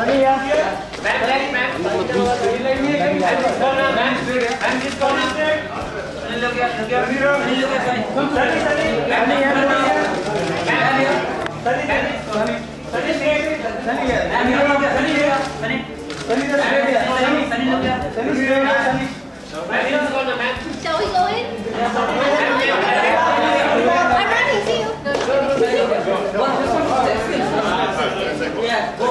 Sunny here. Shall we go in? I'm running to you. Yeah, go.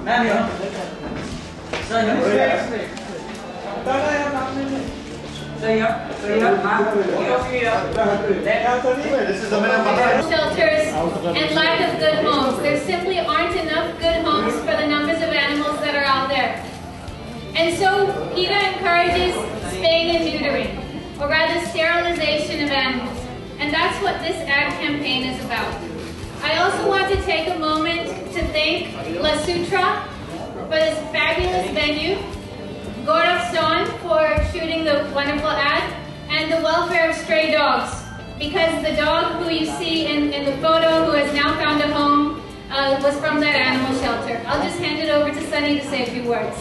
Ma'am, here. Sir, here. Shelters and lack of good homes. There simply aren't enough good homes for the numbers of animals that are out there. And so PETA encourages spaying and neutering, or rather sterilization of animals. And that's what this ad campaign is about. I also want to take a moment to thank La Sutra for this fabulous venue, Gaurav Son for shooting the wonderful ad, and the welfare of stray dogs, because the dog who you see in the photo, who has now found a home, was from that animal shelter. I'll just hand it over to Sunny to say a few words.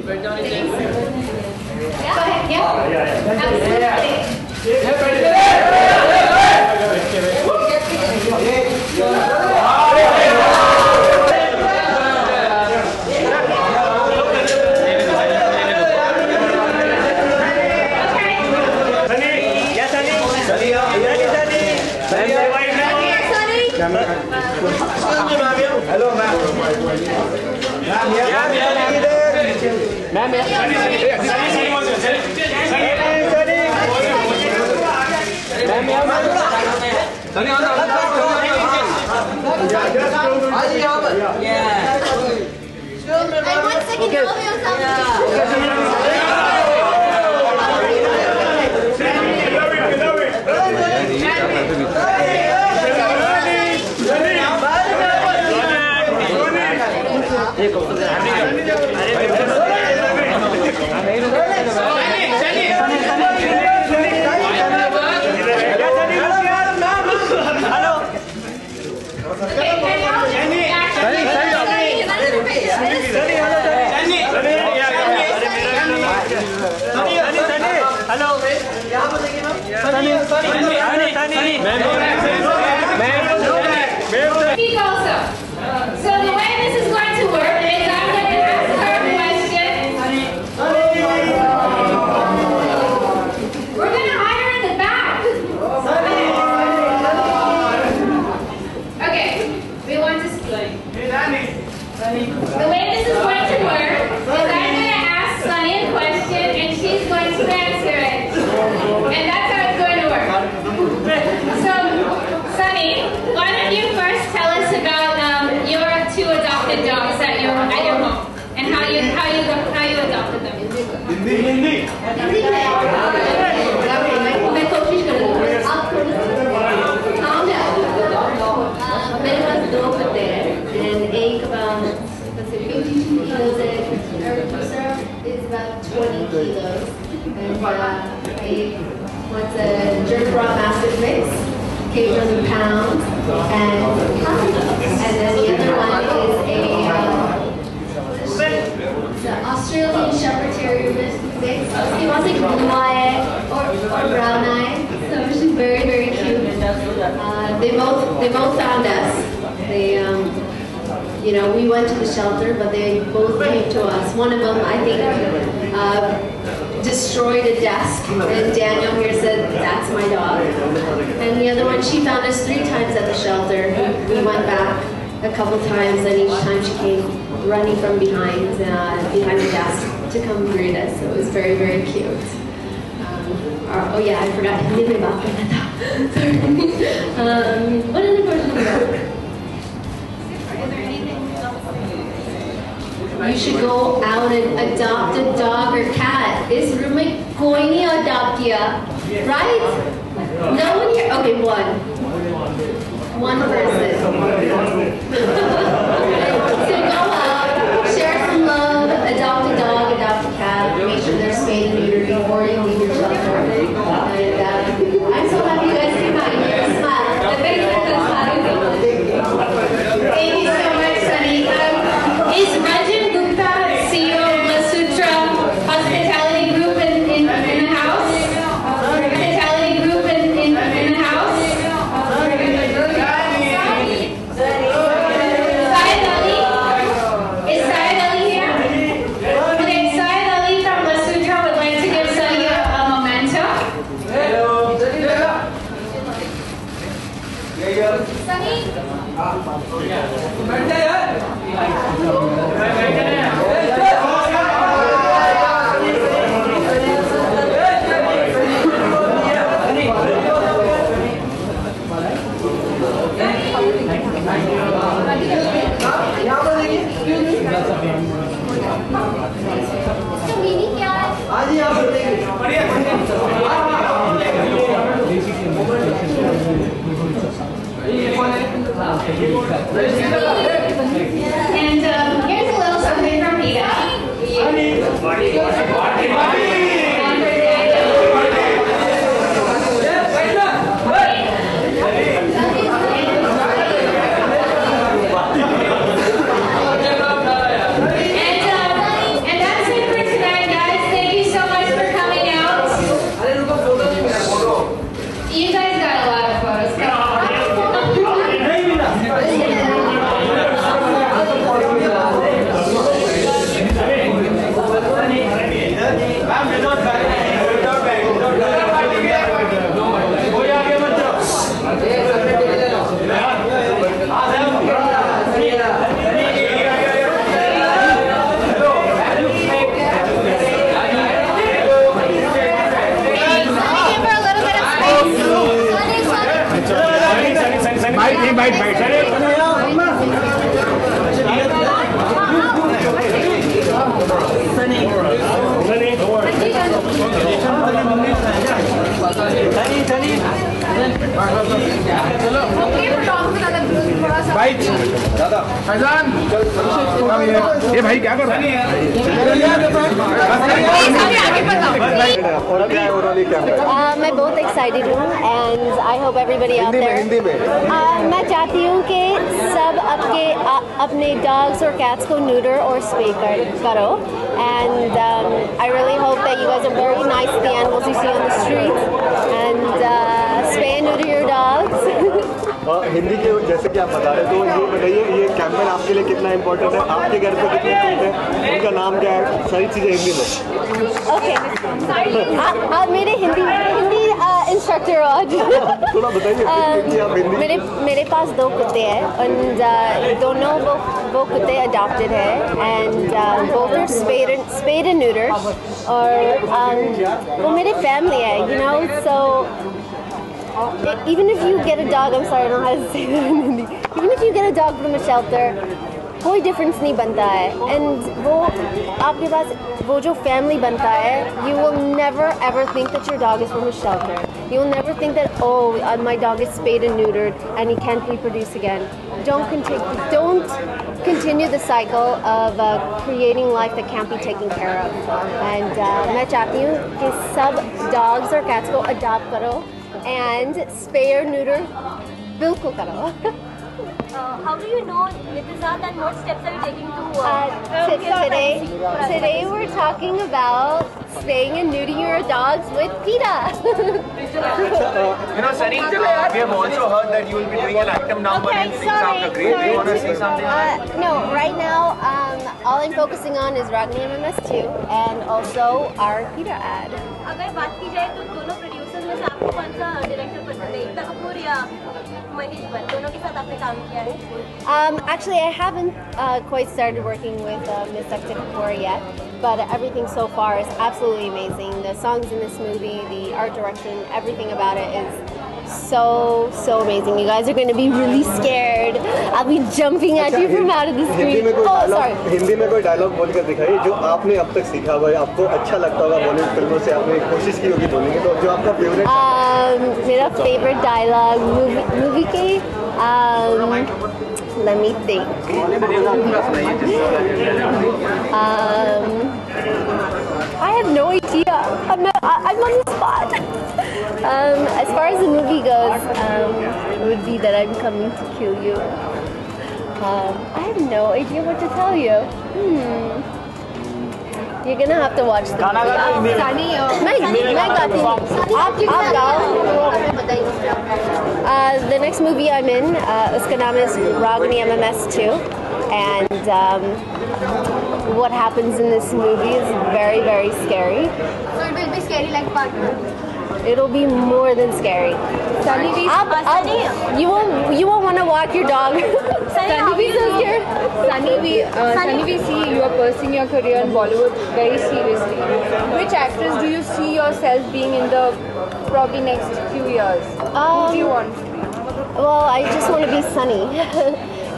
Right down in Yeah. Go ahead, yeah. Hello, ma'am. Ma'am, Ma'am, And 1 second, okay. Speak also. So the way this is going to work is I'm going to ask her a question. We're going to hide her in the back. Okay, we want to speak. The way this is going to work is I'm going to ask Sunny a question and she's going to answer it. And that's how it's going to work. So, Sunny, why don't you first tell us about your 2 adopted dogs at your home and how you adopted them? Hindi. मैं कोशिश करूँगी। मेरे पास 2 कुत्ते हैं and एक about 50 kilos and our producer is about 20 kilos and one's a German Mastiff mix, came from the pound, and then the other one is the Australian Shepherd Terrier mix. He wants like blue eye or brown eye, so she's very, very cute. They both found us. They we went to the shelter, but they both came to us. One of them, I think, destroyed a desk, and Daniel here said, "That's my dog." And the other one, she found us 3 times at the shelter. We went back a couple times, and each time she came running from behind the desk to come greet us. So it was very, very cute. Oh yeah, I forgot to leave about that. Sorry. What other question do you have? You should go out and adopt a dog or cat. Is room में कोई नहीं adopt किया, right? No one here. Okay, one person. So go out, share some love, adopt a dog, adopt a cat, make sure they're spayed and neutered before you leave your shelter. And I'm so happy you guys came out. You're a smile. The face is smiling. Faizan ये भाई क्या कर रहा है? मैं बहुत excited हूँ and I hope everybody out there Hindi में मैं चाहती हूँ कि सब अपने डॉग्स और कैट्स को न्यूटर और स्पे करो and I really hope that you guys are very nice to the animals you see on the street and spay and neuter your dogs Hindi के जैसे कि आप बता रहे तो ये बताइए ये कैंपेन आपके लिए कितना इम्पोर्टेंट है, आपके घर पे कितने पेट हैं, उनका नाम क्या है, सारी चीज़ें हिंदी में। ओके आप मेरे हिंदी इंस्ट्रक्टर आज थोड़ा बताइए आप हिंदी। मेरे पास 2 कुत्ते हैं और दोनों वो कुत्ते अडॉप्टेड है and both are spayed and neutered और वो मेरे फैमिली है you know so even if you get a dog, I'm sorry I don't know how to say that in Hindi. Even if you get a dog from a shelter, कोई difference नहीं बनता है and वो आपके पास वो जो family बनता है you will never ever think that your dog is from a shelter. You will never think that my dog is spayed and neutered and he can't reproduce again. Don't continue the cycle of creating life that can't be taken care of. And मैं चाहती हूँ कि सब dogs और cats को adopt करो and spay or neuter bilkul karo. How do you know Nitizat and what steps are you taking to today we're talking about spaying and neutering your dogs with PETA. Sunny, we have also heard that you will be doing an item number in Things After Great. Do you want to say something? No, right now all I'm focusing on is Ragni MMS2 and also our PETA ad. अगर बात की जाए तो दोनों producers में से आपको कौन सा डायरेक्टर पसंद है, एकता कपूर या महेश भट्ट, दोनों के साथ आपने काम किया है? Actually, I haven't quite started working with Miss Ekta Kapoor yet, but everything so far is absolutely amazing. The songs in this movie, the art direction, everything about it is so amazing. You guys are going to be really scared. I'll be jumping at you from out of the screen. Sorry. Hindi में कोई dialogue बोलकर दिखाइए जो आपने अब तक सीखा हुआ है, आपको अच्छा लगता होगा बॉलीवुड फिल्मों से, आपने कोशिश की होगी बोलने की, तो जो आपका फेवरेट मेरा फेवरेट डायलॉग मूवी के let me think. I have no idea. I'm on the spot. As far as the movie goes, it would be that I'm coming to kill you. I have no idea what to tell you. You're gonna have to watch the movie. Sunny, मैं गाती हूँ. आप गाओ. The next movie I'm in, उसका नाम is Ragni MMS2, and what happens in this movie is very, very scary. So it will be scary like part 1. It'll be more than scary. Sunny, you won't want to walk your dog. Sunny, be so scared. Sunny, we see you are pursuing your career in Bollywood very seriously. Which actress do you see yourself being in the probably next few years? Who do you want to be? Well, I just want to be Sunny.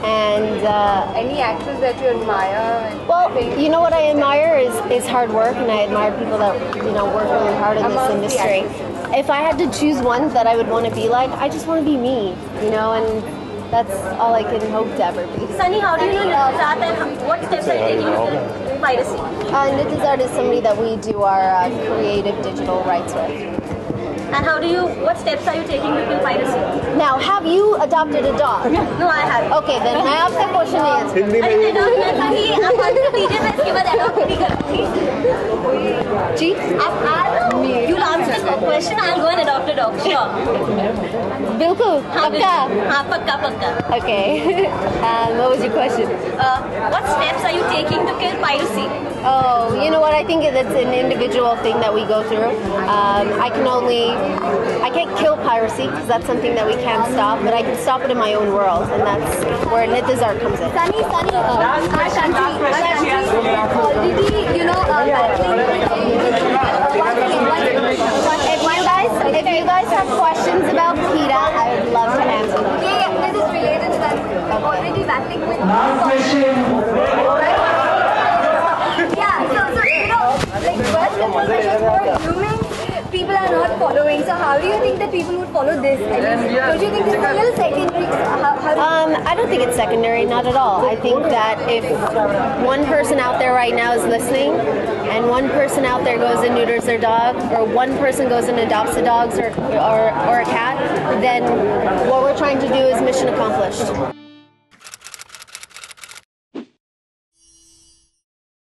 And any actress that you admire? Well, you know what I admire is hard work, and I admire people that work really hard in this industry. If I had to choose one that I would want to be like, I just want to be me, and that's all I can hope to ever be. Sunny, how do you know Nitizat and what steps are you taking to kill piracy? Nitizat is somebody that we do our creative digital rights with. And what steps are you taking to kill piracy? Now, have you adopted a dog? No, I haven't. Okay, then मैं आपका question नहीं answer. Hindi में आप answer दीजिए, मैं इसके बाद adopt नहीं करूँगी. जी? You'll answer the question, I'll go and adopt a dog. Sure. बिल्कुल. पक्का. हाँ, पक्का. Okay. What was your question? What steps are you taking to kill piracy? Oh, you know what? I think that's an individual thing that we go through. I can't kill piracy because that's something that we can't stop, but I can stop it in my own world, and that's where Nitizat comes in. Sunny, our country already, If you guys have questions about PETA, I would love to answer them. this is related to that. Already battling with Like birth control measures for humans, people are not following. So how how do you think that people would follow this? I mean, don't you think it's a little secondary? I don't think it's secondary, not at all. I think that if one person out there right now is listening, and one person out there goes and neuters their dog, or one person goes and adopts a dog or a cat, then what we're trying to do is mission accomplished.